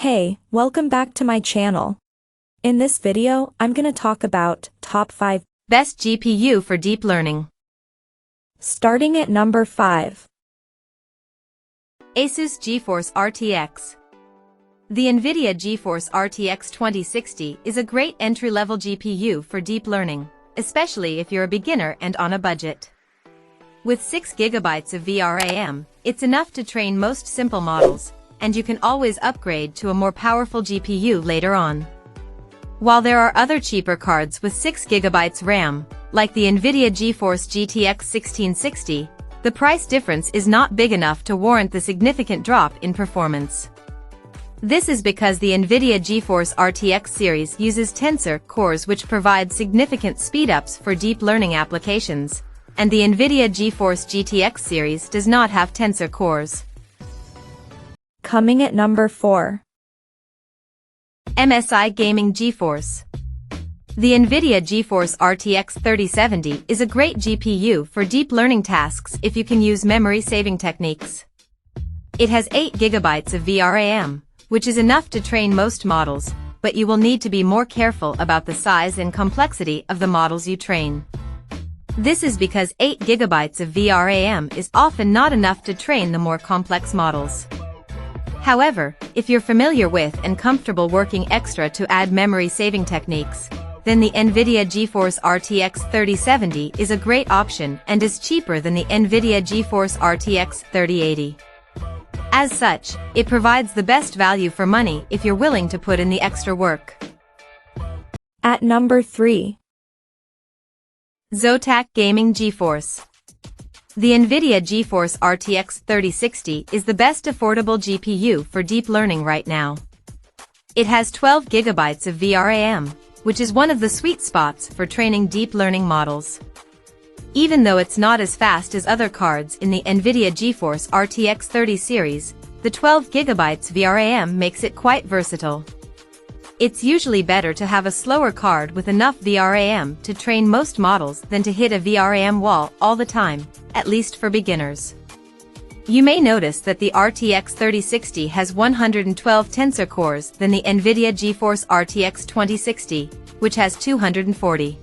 Hey, welcome back to my channel. In this video, I'm gonna talk about top 5 best GPU for deep learning. Starting at number 5. ASUS GeForce RTX. The NVIDIA GeForce RTX 2060 is a great entry-level GPU for deep learning, especially if you're a beginner and on a budget. With 6 GB of VRAM, it's enough to train most simple models, and you can always upgrade to a more powerful GPU later on. While there are other cheaper cards with 6 GB RAM, like the NVIDIA GeForce GTX 1660, the price difference is not big enough to warrant the significant drop in performance. This is because the NVIDIA GeForce RTX series uses tensor cores, which provide significant speedups for deep learning applications, and the NVIDIA GeForce GTX series does not have tensor cores. Coming at number 4. MSI Gaming GeForce. The NVIDIA GeForce RTX 3070 is a great GPU for deep learning tasks if you can use memory-saving techniques. It has 8 GB of VRAM, which is enough to train most models, but you will need to be more careful about the size and complexity of the models you train. This is because 8 GB of VRAM is often not enough to train the more complex models. However, if you're familiar with and comfortable working extra to add memory-saving techniques, then the NVIDIA GeForce RTX 3070 is a great option and is cheaper than the NVIDIA GeForce RTX 3080. As such, it provides the best value for money if you're willing to put in the extra work. At number 3. ZOTAC Gaming GeForce. The NVIDIA GeForce RTX 3060 is the best affordable GPU for deep learning right now. It has 12 GB of VRAM, which is one of the sweet spots for training deep learning models. Even though it's not as fast as other cards in the NVIDIA GeForce RTX 30 series, the 12 GB VRAM makes it quite versatile. It's usually better to have a slower card with enough VRAM to train most models than to hit a VRAM wall all the time, at least for beginners. You may notice that the RTX 3060 has 112 tensor cores than the NVIDIA GeForce RTX 2060, which has 240.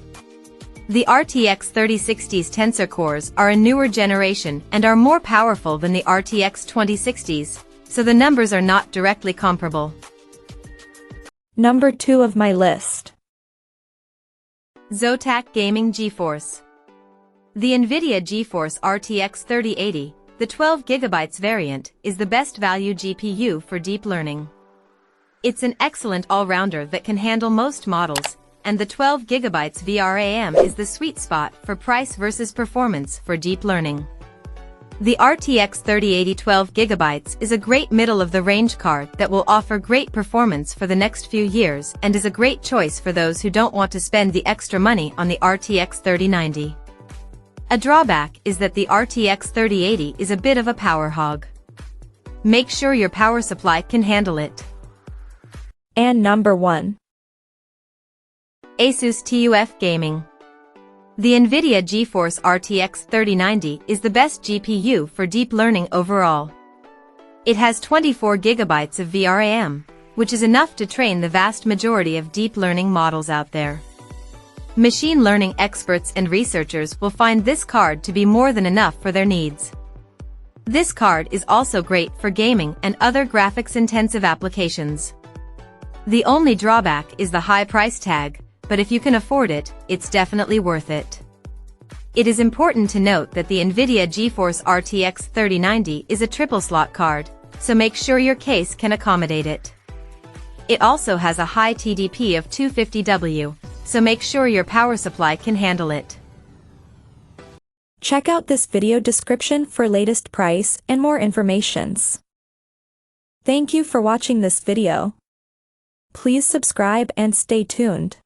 The RTX 3060's tensor cores are a newer generation and are more powerful than the RTX 2060's, so the numbers are not directly comparable. Number 2 of my list. ZOTAC Gaming GeForce. The NVIDIA GeForce RTX 3080, the 12 GB variant, is the best value GPU for deep learning. It's an excellent all-rounder that can handle most models, and the 12 GB VRAM is the sweet spot for price versus performance for deep learning. The RTX 3080 12 GB is a great middle-of-the-range card that will offer great performance for the next few years and is a great choice for those who don't want to spend the extra money on the RTX 3090. A drawback is that the RTX 3080 is a bit of a power hog. Make sure your power supply can handle it. And number 1. ASUS TUF Gaming. The NVIDIA GeForce RTX 3090 is the best GPU for deep learning overall. It has 24 GB of VRAM, which is enough to train the vast majority of deep learning models out there. Machine learning experts and researchers will find this card to be more than enough for their needs. This card is also great for gaming and other graphics-intensive applications. The only drawback is the high price tag, but if you can afford it, it's definitely worth it. It is important to note that the NVIDIA GeForce RTX 3090 is a triple slot card, so make sure your case can accommodate it. It also has a high TDP of 250W, so make sure your power supply can handle it. Check out this video description for latest price and more informations. Thank you for watching this video. Please subscribe and stay tuned.